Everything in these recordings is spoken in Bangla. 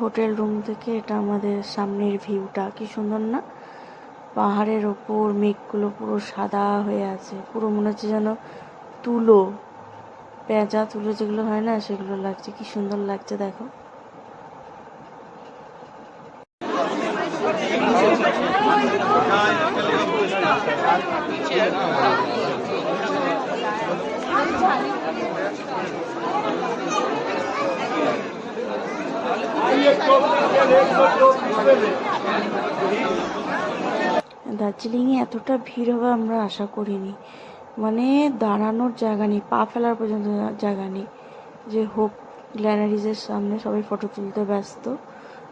হোটেল রুম থেকে এটা আমাদের সামনের ভিউটা, কি সুন্দর না? পাহাড়ের ওপর মেঘগুলো পুরো সাদা হয়ে আছে, পুরো মনে হচ্ছে যেন তুলো, পেঁচা তুলো যেগুলো হয় না, সেগুলো লাগছে। কি সুন্দর লাগছে দেখো। দার্জিলিংয়ে এতটা ভিড় হবে আমরা আশা করিনি। মানে দাঁড়ানোর জায়গা নেই, পা ফেলার পর্যন্ত জায়গা নেই। যে হোপ গ্ল্যানারিজের সামনে সবাই ফটো তুলতে ব্যস্ত,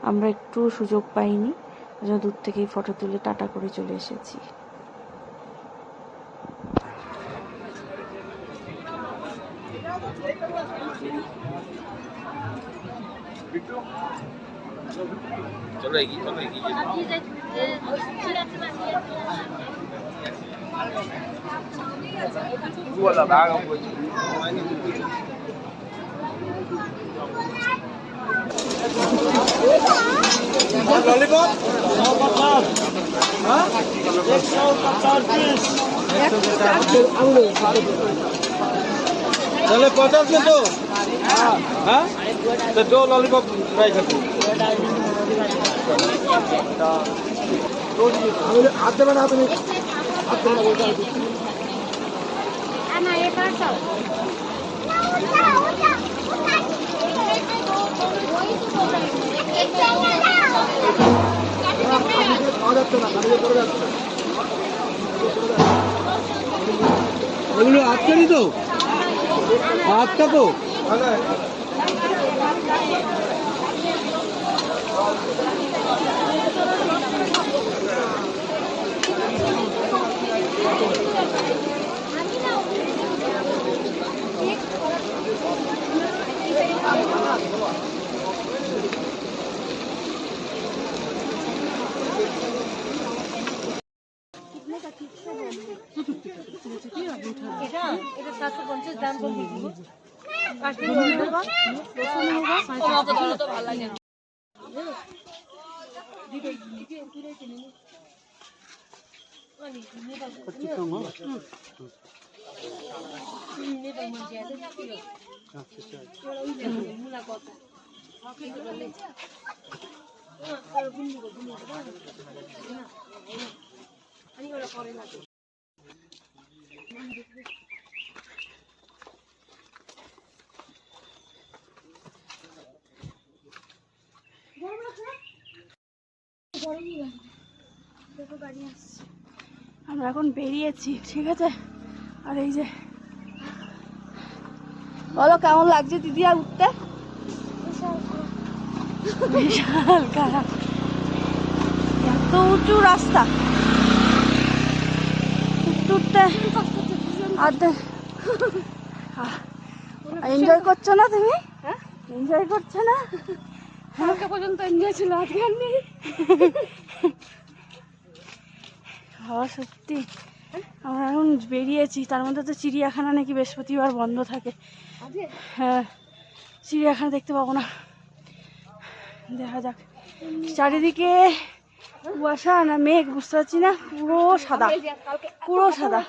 আমরা একটু সুযোগ পাইনি, দূর থেকেই ফটো তুলে টাটা করে চলে এসেছি। लॉलीपॉप 150 चले 50 में दो। हाँ तो 2 लॉलीपॉप ट्राई करते हाथ में बना हाथ में आपका नहीं तो आपका तो আমরা এখন বেরিয়েছি, ঠিক আছে। আর এই যে বলো কেমন লাগছে দিদি আর উঠতে? বিশাল খারাপ, এত উঁচু রাস্তা, উঠতে এনজয় করছো না তুমি? এনজয় করছো না? কালকে পর্যন্ত এনজয় ছিল, আজকে আর নেই। হাওয়া সত্যি। আমরা এখন বেরিয়েছি, তার মধ্যে তো চিড়িয়াখানা নাকি বৃহস্পতিবার বন্ধ থাকে। হ্যাঁ, চিড়িয়াখানা দেখতে পাবো না। দেখা যাক। চারিদিকে কুয়াশা না মেঘ বুঝতে পারছি না, পুরো সাদা, পুরো সাদা।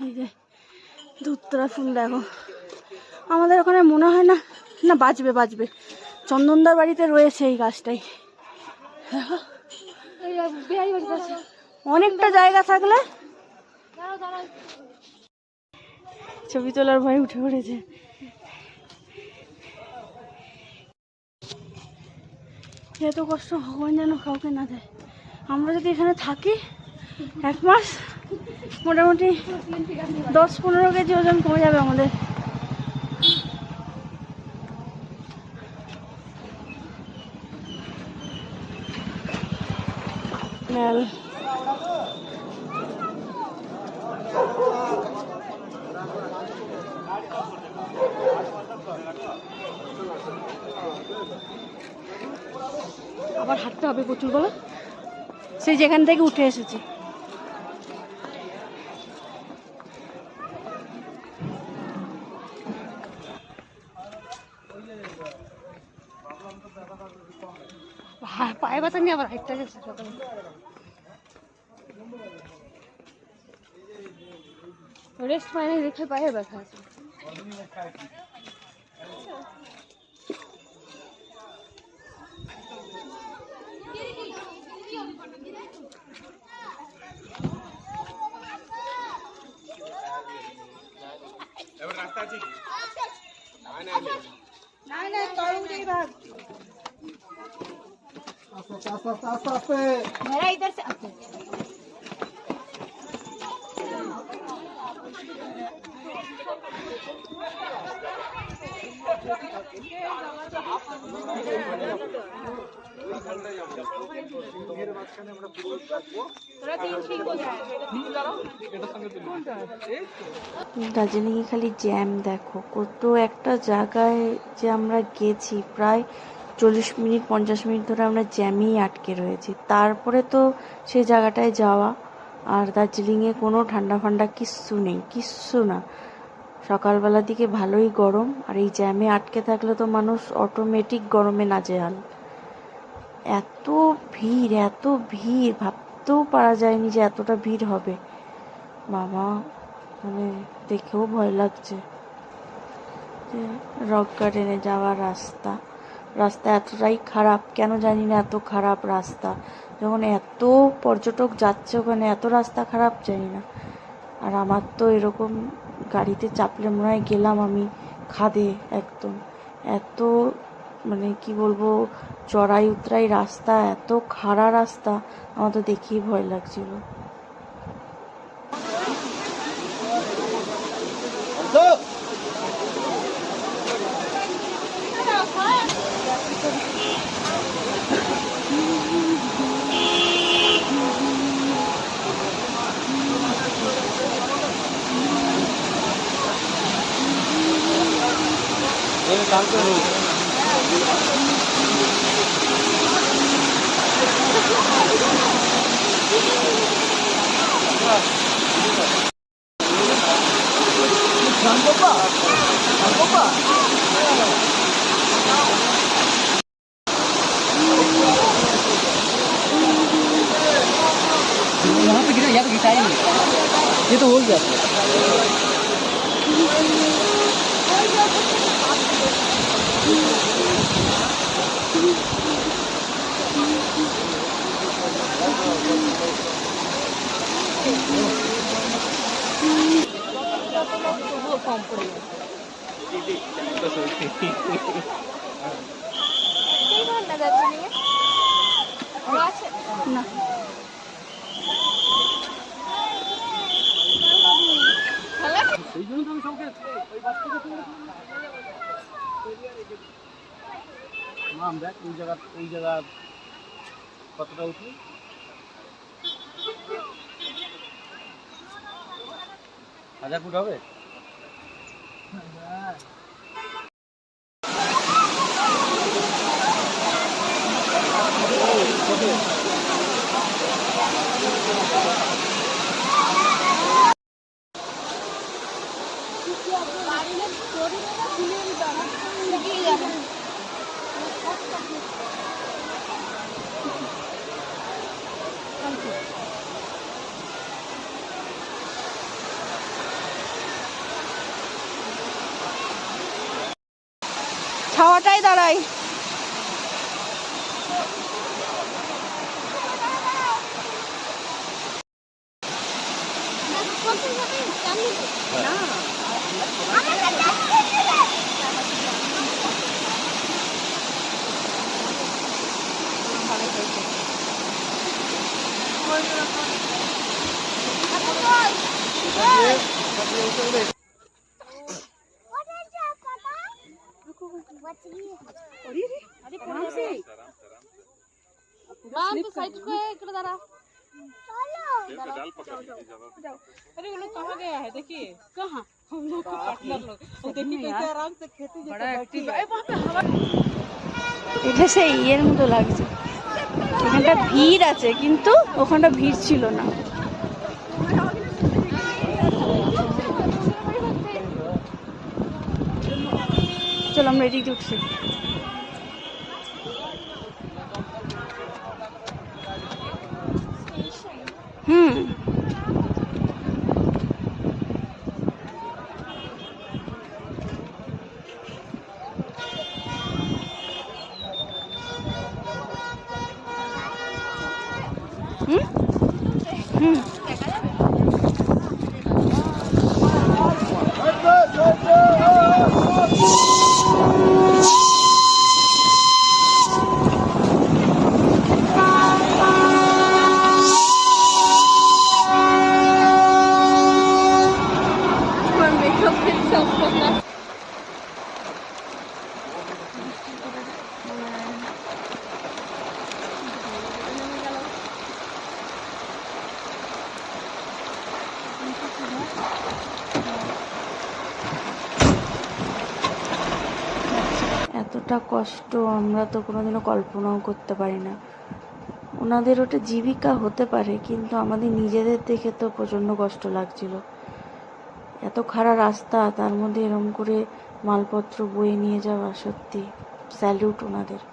এই যে ধুতরা ফুল দেখো, আমাদের ওখানে মনে হয় না, না বাজবে বাজবে, চন্দনদার বাড়িতে রয়েছে এই গাছটাই। দেখো অনেকটা জায়গা থাকলে ছবি তোলার ভয় উঠে পড়েছে। এত কষ্ট ভগবান যেন কাউকে না দেয়। আমরা যদি এখানে থাকি 1 মাস, মোটামুটি 10-15 কেজি ওজন কমে যাবে আমাদের। আবার হাঁটতে হবে প্রচুর, বলো, সেই যেখান থেকে উঠে এসেছি। পায়ে ব্যথা নিয়ে আবার হাইটটা গেছে সকালে। রেস্ট পায় না দেখে পায়ে ব্যথা আছে। দার্জিলিংয়ে খালি জ্যাম দেখো, কত একটা জায়গায় যে আমরা গেছি, প্রায় 40 মিনিট 50 মিনিট ধরে আমরা জ্যামেই আটকে রয়েছি। তারপরে তো সেই জায়গাটায় যাওয়া। আর দার্জিলিংয়ে কোনো ঠান্ডা ফান্ডা কিচ্ছু নেই, কিচ্ছু না। সকালবেলার দিকে ভালোই গরম, আর এই জ্যামে আটকে থাকলে তো মানুষ অটোমেটিক গরমে নাজেহাল। এত ভিড়, এত ভিড়, ভাবতেও পারা যায়নি যে এতটা ভিড় হবে। বাবা, মানে দেখেও ভয় লাগছে। যে রক গার্ডেনে যাওয়ার রাস্তা, রাস্তা এতটাই খারাপ, কেন জানি না এত খারাপ রাস্তা। যখন এত পর্যটক যাচ্ছে ওখানে, এত রাস্তা খারাপ জানি না। আর আমার তো এরকম গাড়িতে চাপলে মনে হয় গেলাম আমি খাদে একদম। এত মানে কি বলবো, চড়াই উতরাই রাস্তা, এত খাড়া রাস্তা, আমার তো দেখেই ভয় লাগছিল। यहाँ पे गिरा, यहाँ पे गिरा ही नहीं, ये तो हो गया। কম পড়ে যাবে না। সেই জন্য তো আমি সবকে ওই বাস থেকে মাম দেখ ওই জায়গা কতটা উঠি, 1000 ফুট হবে। ছাওয়াটাই দাঁড়াই। अरे वो लोग कहाँ गया है देखिए, कहाँ हम लोग को पार्टनर लोग देखिए कैसे आराम से खेती जैसे बैठी है। वहाँ पे हवा এটা সেই ইয়ের মতো লাগছে। এখানটা ভিড় আছে কিন্তু ওখানটা ভিড় ছিল না। চলো আমরা এদিকে উঠছি। এতটা কষ্ট আমরা তো কোনোদিনও কল্পনাও করতে পারি না। ওনাদের ওটা জীবিকা হতে পারে, কিন্তু আমাদের নিজেদের দেখে তো প্রচণ্ড কষ্ট লাগছিল। এত খারাপ রাস্তা, তার মধ্যে এরম করে মালপত্র বয়ে নিয়ে যাওয়া, সত্যি স্যালিউট ওনাদের।